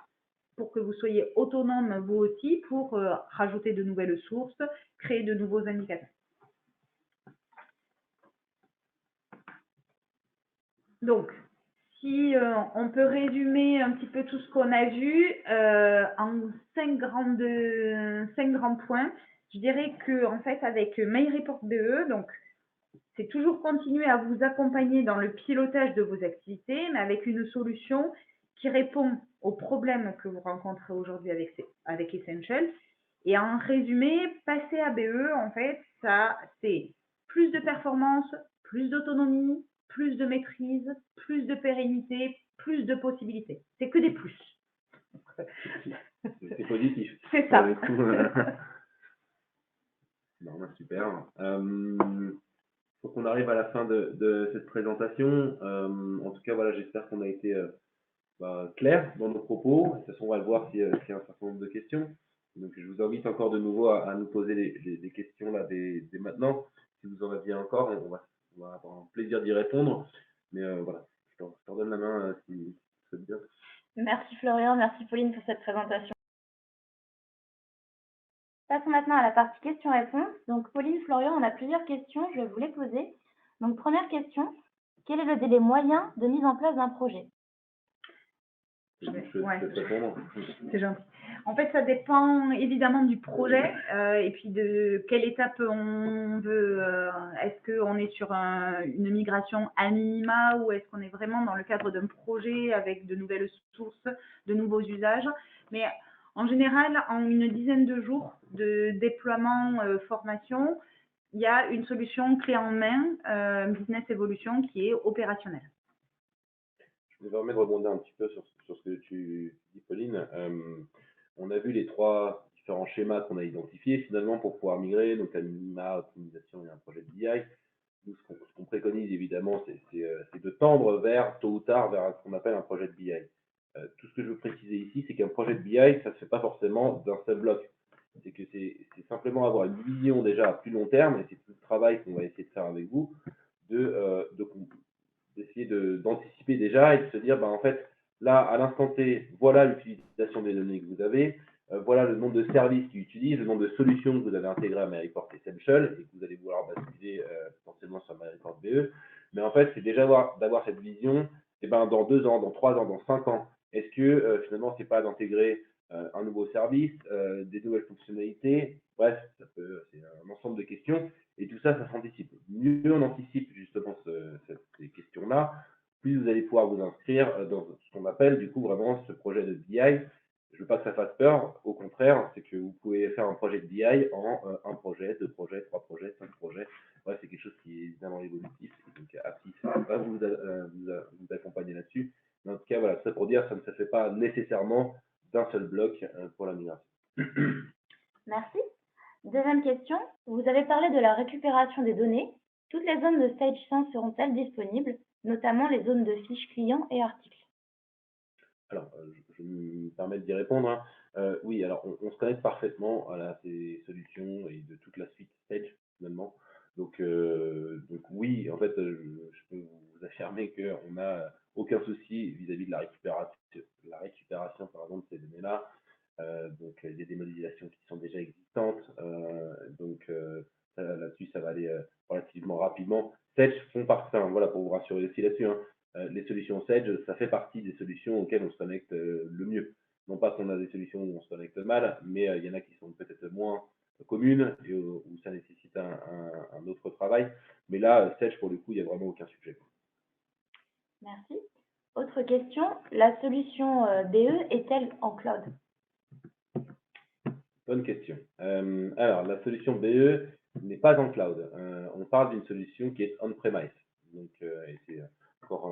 pour que vous soyez autonome, vous aussi, pour rajouter de nouvelles sources, créer de nouveaux indicateurs. Donc, si on peut résumer un petit peu tout ce qu'on a vu en 5 grands points, je dirais que en fait avec MyReport BE, donc c'est toujours continuer à vous accompagner dans le pilotage de vos activités, mais avec une solution qui répond aux problèmes que vous rencontrez aujourd'hui avec Essential. Et en résumé, passer à BE, en fait, ça c'est plus de performance, plus d'autonomie, plus de maîtrise, plus de pérennité, plus de possibilités. C'est que des plus. C'est positif. C'est ça. Non, super. Faut qu'on arrive à la fin de cette présentation. En tout cas, voilà, j'espère qu'on a été clair dans nos propos. De toute façon, on va le voir s'il y a un certain nombre de questions. Donc, je vous invite encore de nouveau à nous poser des questions là dès maintenant. Si vous en aviez encore, on va avoir un plaisir d'y répondre. Mais voilà, je te redonne la main si ça te bien. Merci Florian, merci Pauline pour cette présentation. Passons maintenant à la partie questions-réponses. Donc Pauline, Florian, on a plusieurs questions, je vais vous les poser. Donc première question, quel est le délai moyen de mise en place d'un projet? C'est gentil. En fait, ça dépend évidemment du projet et puis de quelle étape on veut. Est-ce qu'on est sur une migration à minima ou est-ce qu'on est vraiment dans le cadre d'un projet avec de nouvelles sources, de nouveaux usages? Mais en général, en une dizaine de jours de déploiement formation, il y a une solution clé en main, Business Evolution, qui est opérationnelle. me permets de rebondir un petit peu sur ce que tu dis, Pauline. On a vu les trois différents schémas qu'on a identifiés finalement pour pouvoir migrer, donc à minima, optimisation et un projet de BI. Nous, ce qu'on préconise évidemment, c'est de tendre vers, tôt ou tard, vers ce qu'on appelle un projet de BI. Tout ce que je veux préciser ici, c'est qu'un projet de BI, ça ne se fait pas forcément d'un seul bloc. C'est que c'est simplement avoir une vision déjà à plus long terme, et c'est tout le travail qu'on va essayer de faire avec vous, d'essayer d'anticiper déjà et de se dire, bah, en fait, là, à l'instant T, voilà l'utilisation des données que vous avez, voilà le nombre de services qu'ils utilisent, le nombre de solutions que vous avez intégrées à MyReport Essential et que vous allez vouloir basculer potentiellement sur MyReport BE. Mais en fait, c'est déjà d'avoir cette vision, et ben, dans 2 ans, dans 3 ans, dans 5 ans, est-ce que finalement, c'est pas d'intégrer un nouveau service, des nouvelles fonctionnalités, bref, c'est un ensemble de questions. Et tout ça, ça s'anticipe. Mieux on anticipe justement ces questions-là, plus vous allez pouvoir vous inscrire dans ce qu'on appelle du coup vraiment ce projet de BI. Je ne veux pas que ça fasse peur, au contraire, c'est que vous pouvez faire un projet de BI en un projet, 2 projets, 3 projets, 5 projets. Ouais, c'est quelque chose qui est évidemment évolutif. Et donc, Apsis va vous accompagner là-dessus. Mais en tout cas, voilà, ça pour dire, ça ne se fait pas nécessairement d'un seul bloc pour la migration. Merci. Deuxième question, vous avez parlé de la récupération des données. Toutes les zones de Stage 5 seront-elles disponibles, notamment les zones de fiches clients et articles? Alors, je me permets d'y répondre, hein. Oui, alors on se connecte parfaitement à ces solutions et de toute la suite Sage finalement. Donc oui, en fait, je peux vous affirmer qu'on n'a aucun souci vis-à-vis de la récupération pardon, de ces données-là. Donc il y a des modélisations qui sont déjà existantes. Là-dessus, ça va aller relativement rapidement. Sage font partie, enfin, voilà, pour vous rassurer aussi là-dessus, hein, les solutions Sage, ça fait partie des solutions auxquelles on se connecte le mieux. Non pas qu'on a des solutions où on se connecte mal, mais il y en a qui sont peut-être moins communes et où ça nécessite un autre travail. Mais là, Sage, pour le coup, il n'y a vraiment aucun sujet. Merci. Autre question, la solution BE est-elle en cloud? Bonne question. Alors, la solution BE n'est pas en cloud. On parle d'une solution qui est on-premise. Donc, et c'est encore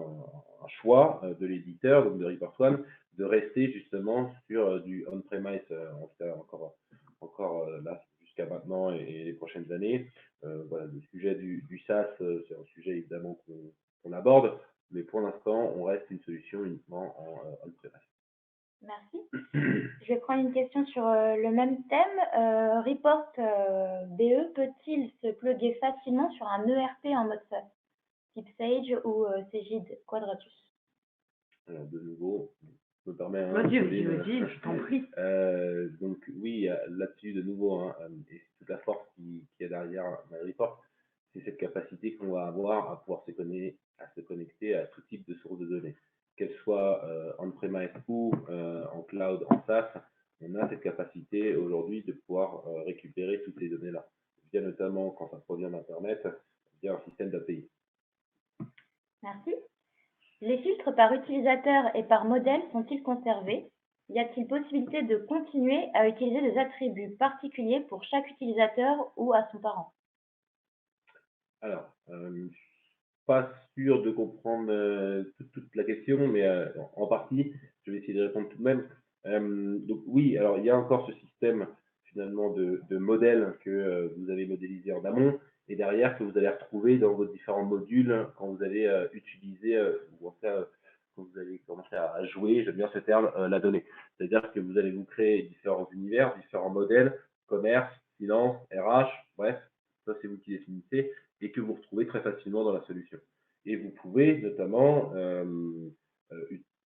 un choix de l'éditeur, donc de ReportOne, de rester justement sur du on-premise, en tout cas encore là jusqu'à maintenant et les prochaines années. Voilà, le sujet du SaaS, c'est un sujet évidemment qu'on aborde, mais pour l'instant, on reste une solution uniquement en on-premise. Merci. Je vais prendre une question sur le même thème. Report BE peut-il se plugger facilement sur un ERP en mode SaaS, type Sage ou Cegid Quadratus? Alors, de nouveau, je me permets. Vas-y, je t'en prie. Donc, oui, là-dessus, de nouveau, hein, et toute la force qui est derrière MyReport, c'est cette capacité qu'on va avoir à pouvoir se connecter à tout type de sources de données. Qu'elles soient on-premise ou en cloud, en SaaS, on a cette capacité aujourd'hui de pouvoir récupérer toutes ces données-là, via notamment, quand ça provient d'Internet, via un système d'API. Merci. Les filtres par utilisateur et par modèle sont-ils conservés? Y a-t-il possibilité de continuer à utiliser des attributs particuliers pour chaque utilisateur ou à son parent? Alors, pas sûr de comprendre toute la question, mais en partie, je vais essayer de répondre tout de même. Donc oui, alors il y a encore ce système finalement de modèles que vous avez modélisé en amont et derrière que vous allez retrouver dans vos différents modules quand vous allez utiliser ou en tout cas quand vous allez commencer à jouer, j'aime bien ce terme, la donnée. C'est-à-dire que vous allez vous créer différents univers, différents modèles, commerce, finance, RH, bref, ça c'est vous qui définissez et que vous retrouvez très facilement dans la solution. Et vous pouvez notamment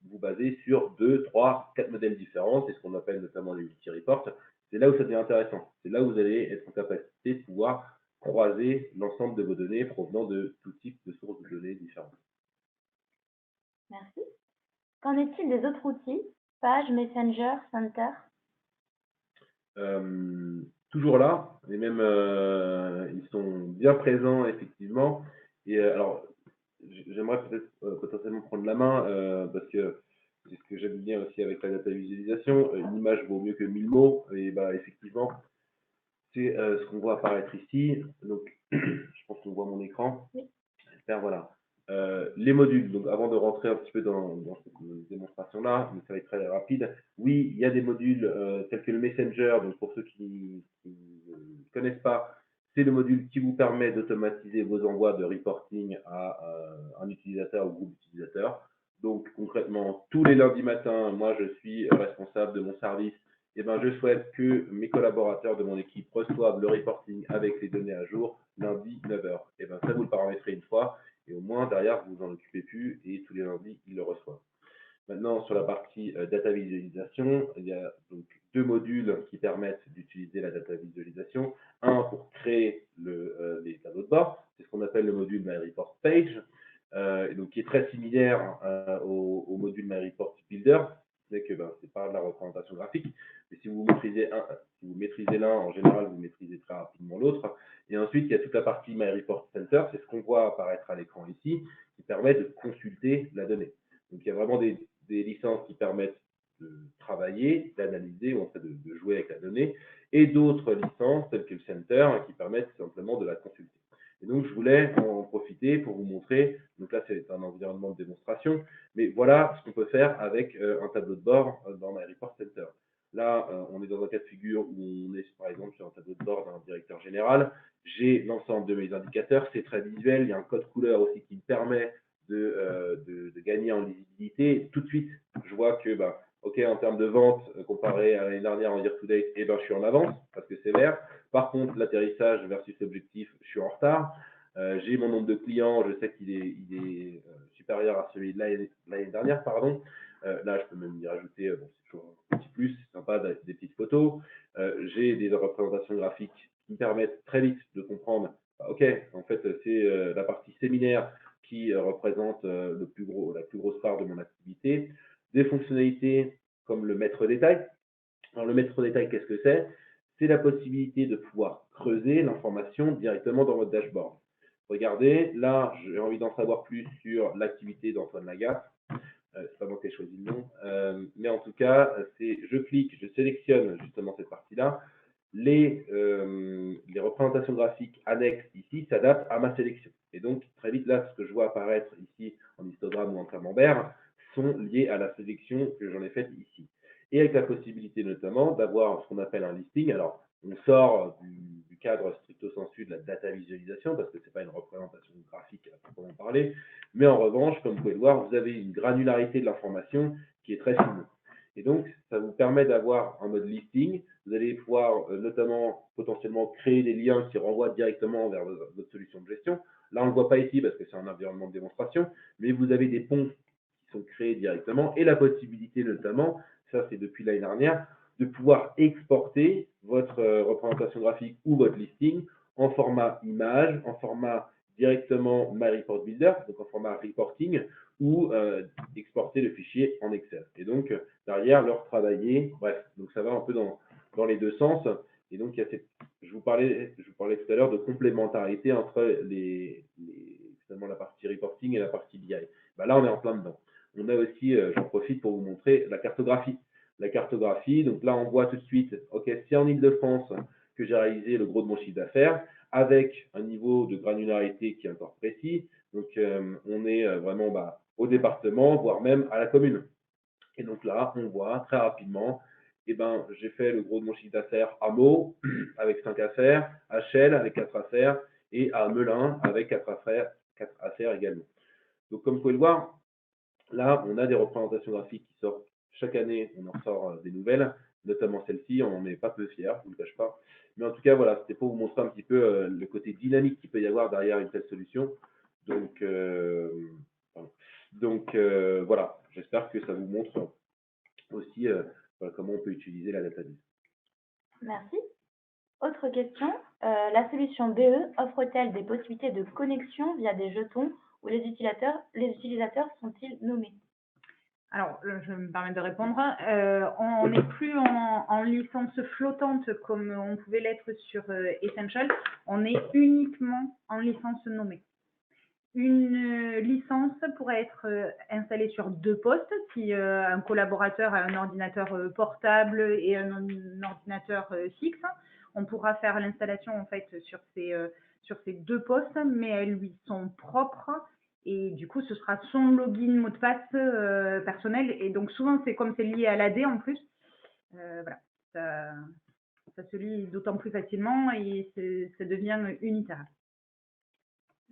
vous baser sur 2, 3, 4 modèles différents, c'est ce qu'on appelle notamment les multi-reports. C'est là où ça devient intéressant. C'est là où vous allez être en capacité de pouvoir croiser l'ensemble de vos données provenant de tout type de sources de données différentes. Merci. Qu'en est-il des autres outils? Page, Messenger, Center? Toujours là, et même ils sont bien présents effectivement. Et alors, j'aimerais peut-être potentiellement prendre la main parce que c'est ce que j'aime bien aussi avec la data visualisation. Une image vaut mieux que 1000 mots, et bah effectivement, c'est ce qu'on voit apparaître ici. Donc, je pense qu'on voit mon écran. Oui. Super, voilà. Les modules, donc avant de rentrer un petit peu dans cette démonstration-là, mais ça va être très rapide. Oui, il y a des modules tels que le Messenger, donc pour ceux qui ne connaissent pas, c'est le module qui vous permet d'automatiser vos envois de reporting à un utilisateur ou groupe d'utilisateurs. Donc concrètement, tous les lundis matins, moi je suis responsable de mon service. Et ben, je souhaite que mes collaborateurs de mon équipe reçoivent le reporting avec les données à jour lundi 9h. Et ben, ça vous le paramétrez une fois et au moins derrière vous vous en occupez plus et tous les lundis ils le reçoivent. Maintenant sur la partie data visualisation, il y a donc deux modules qui permettent d'utiliser la data visualisation. Un pour créer les tableaux de bord, c'est ce qu'on appelle le module My Report Page, et donc qui est très similaire au module My Report Builder, c'est que c'est pas de la représentation graphique, mais si vous maîtrisez l'un, en général vous maîtrisez très rapidement l'autre. Et ensuite il y a toute la partie My Report Center, c'est ce qu'on voit apparaître à l'écran ici, qui permet de consulter la donnée. Donc il y a vraiment des licences qui permettent de travailler, d'analyser, ou en fait de jouer avec la donnée, et d'autres licences telles que le Center qui permettent simplement de la consulter. Et donc je voulais en profiter pour vous montrer, donc là c'est un environnement de démonstration, mais voilà ce qu'on peut faire avec un tableau de bord dans My Report Center. Là, on est dans un cas de figure où on est par exemple sur un tableau de bord d'un directeur général. J'ai l'ensemble de mes indicateurs, c'est très visuel, il y a un code couleur aussi qui me permet de gagner en lisibilité. Tout de suite, je vois que, ok, en termes de vente, comparé à l'année dernière en year-to-date, je suis en avance parce que c'est vert. Par contre, l'atterrissage versus l'objectif, je suis en retard. J'ai mon nombre de clients, je sais qu'il est supérieur à celui de l'année dernière, pardon. Là, je peux même y rajouter, c'est toujours un petit plus, c'est sympa, des petites photos. J'ai des représentations graphiques qui me permettent très vite de comprendre, ok, en fait, c'est la partie séminaire qui représente la plus grosse part de mon activité. Des fonctionnalités comme le maître détail. Alors, le maître détail, qu'est-ce que c'est? C'est la possibilité de pouvoir creuser l'information directement dans votre dashboard. Regardez, là, j'ai envie d'en savoir plus sur l'activité d'Antoine Lagaffe. C'est pas moi qui ai choisi le nom, mais en tout cas, je clique, je sélectionne justement cette partie-là. Les représentations graphiques annexes ici s'adaptent à ma sélection. Et donc, très vite, là, ce que je vois apparaître ici en histogramme ou en camembert sont liés à la sélection que j'en ai faite ici. Et avec la possibilité notamment d'avoir ce qu'on appelle un listing. Alors, on sort du cadre stricto sensu de la data visualisation parce que ce n'est pas une représentation graphique à proprement parler. Mais en revanche, comme vous pouvez le voir, vous avez une granularité de l'information qui est très fine. Et donc, ça vous permet d'avoir un mode listing. Vous allez pouvoir notamment potentiellement créer des liens qui renvoient directement vers votre solution de gestion. Là, on ne le voit pas ici parce que c'est un environnement de démonstration, mais vous avez des ponts qui sont créés directement et la possibilité notamment, ça c'est depuis l'année dernière, de pouvoir exporter votre représentation graphique ou votre listing en format image, en format directement My Report Builder, donc en format reporting, ou exporter le fichier en Excel. Et donc, derrière, le retravailler. Bref, donc ça va un peu dans les deux sens. Et donc, il y a je vous parlais tout à l'heure de complémentarité entre finalement la partie reporting et la partie BI. Là, on est en plein dedans. On a aussi, j'en profite pour vous montrer la cartographie. La cartographie, donc là, on voit tout de suite, ok, c'est en Ile-de-France que j'ai réalisé le gros de mon chiffre d'affaires, avec un niveau de granularité qui est encore précis. Donc, on est vraiment au département, voire même à la commune. Et donc là, on voit très rapidement, j'ai fait le gros de mon chiffre d'affaires à Meaux avec 5 affaires, à Chelles avec 4 affaires et à Melun avec 4 affaires également. Donc comme vous pouvez le voir, là, on a des représentations graphiques qui sortent chaque année, on en sort des nouvelles, notamment celle-ci, on n'en est pas peu fiers, je ne vous le cache pas. Mais en tout cas, voilà, c'était pour vous montrer un petit peu le côté dynamique qu'il peut y avoir derrière une telle solution. Donc, voilà, j'espère que ça vous montre aussi comment on peut utiliser la data vis. Merci. Autre question, la solution BE offre-t-elle des possibilités de connexion via des jetons où les utilisateurs sont-ils nommés? Alors, je me permets de répondre. On n'est plus en licence flottante comme on pouvait l'être sur Essential. On est uniquement en licence nommée. Une licence pourrait être installée sur 2 postes. Si un collaborateur a un ordinateur portable et un ordinateur fixe, on pourra faire l'installation en fait sur ces 2 postes, mais elles lui sont propres Et du coup, ce sera son login mot de passe personnel. Et donc, souvent, c'est comme c'est lié à l'AD en plus. Voilà, ça se lit d'autant plus facilement et ça devient unitaire.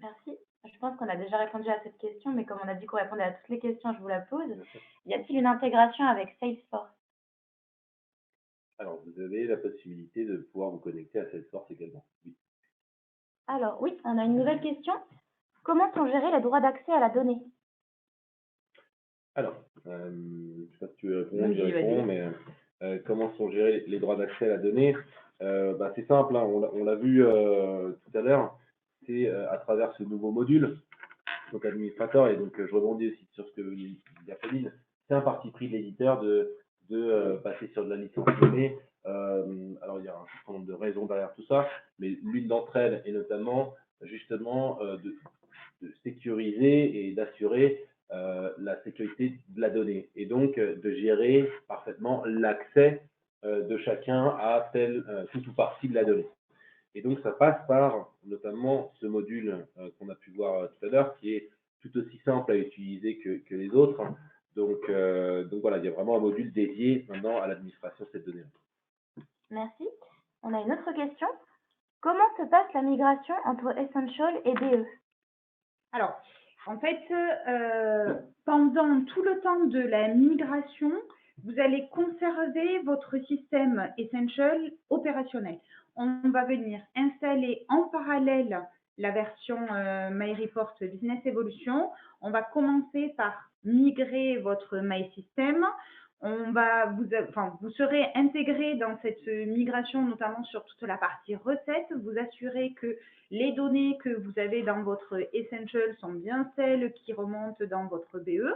Merci. Je pense qu'on a déjà répondu à cette question, mais comme on a dit qu'on répondait à toutes les questions, je vous la pose. Y a-t-il une intégration avec Salesforce? Alors, vous avez la possibilité de pouvoir vous connecter à Salesforce également. Oui. Alors, oui, on a une nouvelle question. Comment sont gérés les droits d'accès à la donnée? Alors, je ne sais pas si tu veux répondre, Oui, je réponds, vas-y. mais comment sont gérés les droits d'accès à la donnée? C'est simple, hein, on l'a vu tout à l'heure, c'est à travers ce nouveau module, donc administrateur, et donc je rebondis aussi sur ce que dit Pauline, c'est un parti pris de l'éditeur de passer sur de la licence donnée. Alors, il y a un certain nombre de raisons derrière tout ça, mais l'une d'entre elles est notamment justement de sécuriser et d'assurer la sécurité de la donnée et donc de gérer parfaitement l'accès de chacun à toute ou partie de la donnée. Et donc ça passe par notamment ce module qu'on a pu voir tout à l'heure qui est tout aussi simple à utiliser que les autres. Donc voilà, il y a vraiment un module dédié maintenant à l'administration de cette donnée. Merci. On a une autre question. Comment se passe la migration entre Essential et DE? Alors, en fait, pendant tout le temps de la migration, vous allez conserver votre système Essential opérationnel. On va venir installer en parallèle la version MyReport Business Evolution. On va commencer par migrer votre MySystem. Vous serez intégré dans cette migration, notamment sur toute la partie recettes. Vous assurez que les données que vous avez dans votre Essential sont bien celles qui remontent dans votre BE.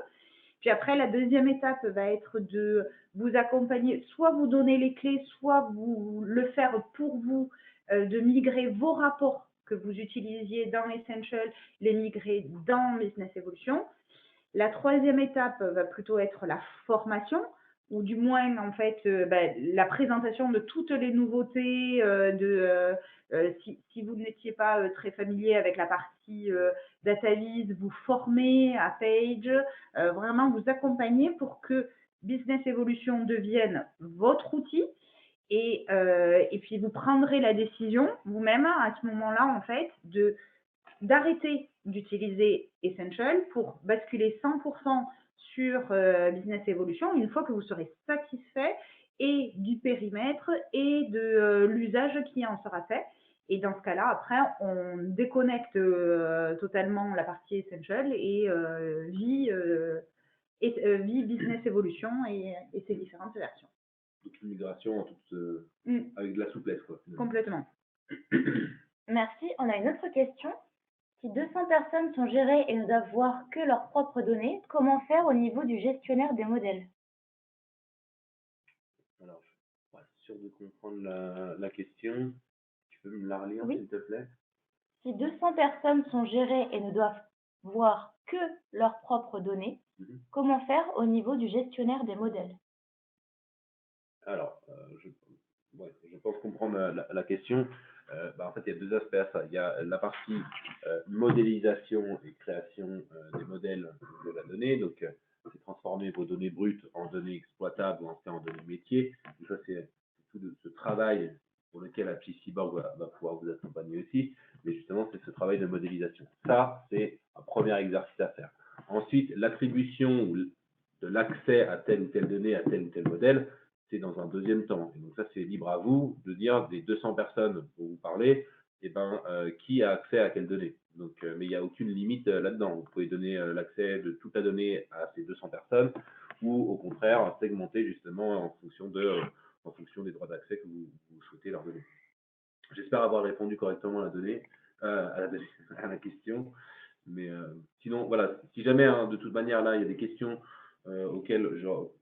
Puis après, la deuxième étape va être de vous accompagner, soit vous donner les clés, soit vous le faire pour vous, de migrer vos rapports que vous utilisiez dans Essential, les migrer dans Business Evolution. La troisième étape va plutôt être la formation, ou du moins en fait la présentation de toutes les nouveautés, si vous n'étiez pas très familier avec la partie DataVis, vous former à Page, vraiment vous accompagner pour que Business Evolution devienne votre outil. Et puis vous prendrez la décision vous-même à ce moment-là en fait d'arrêter d'utiliser Essential pour basculer 100% sur Business Evolution une fois que vous serez satisfait et du périmètre et de l'usage qui en sera fait. Et dans ce cas-là, après, on déconnecte totalement la partie Essential et vit Business Evolution et ses différentes versions. Donc une migration avec de la souplesse, quoi. Complètement. Merci. On a une autre question. Si 200 personnes sont gérées et ne doivent voir que leurs propres données, comment faire au niveau du gestionnaire des modèles? Alors, je suis pas sûr de comprendre la question. Tu peux me la relire, Oui. s'il te plaît? Si 200 personnes sont gérées et ne doivent voir que leurs propres données, comment faire au niveau du gestionnaire des modèles? Alors, je pense comprendre la question. En fait, il y a deux aspects à ça. Il y a la partie modélisation et création des modèles de la donnée. Donc, c'est transformer vos données brutes en données exploitables ou en données métiers. Et ça, c'est tout ce travail pour lequel Aptiv Cyborg va pouvoir vous accompagner aussi. Mais justement, c'est ce travail de modélisation. Ça, c'est un premier exercice à faire. Ensuite, l'attribution de l'accès à telle ou telle donnée, à tel ou tel modèle, c'est dans un deuxième temps. Et donc ça, c'est libre à vous de dire des 200 personnes dont vous parlez, qui a accès à quelle donnée. Donc, mais il n'y a aucune limite là-dedans. Vous pouvez donner l'accès de toute la donnée à ces 200 personnes ou au contraire segmenter justement en fonction des droits d'accès que vous souhaitez leur donner. J'espère avoir répondu correctement à la question. Mais sinon, voilà, si jamais de toute manière là, il y a des questions auxquelles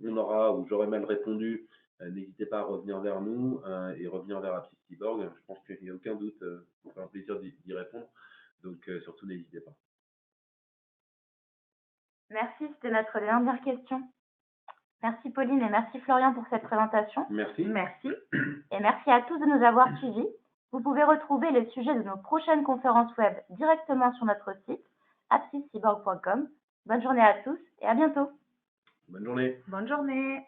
on aura ou j'aurais mal répondu, n'hésitez pas à revenir vers nous et revenir vers Aptiv Cyborg. Je pense qu'il n'y a aucun doute, ça fera un plaisir d'y répondre. Donc surtout, n'hésitez pas. Merci, c'était notre dernière question. Merci Pauline et merci Florian pour cette présentation. Merci. Merci. Et merci à tous de nous avoir suivis. Vous pouvez retrouver les sujets de nos prochaines conférences web directement sur notre site apsiscyborg.com. Bonne journée à tous et à bientôt. Bonne journée. Bonne journée.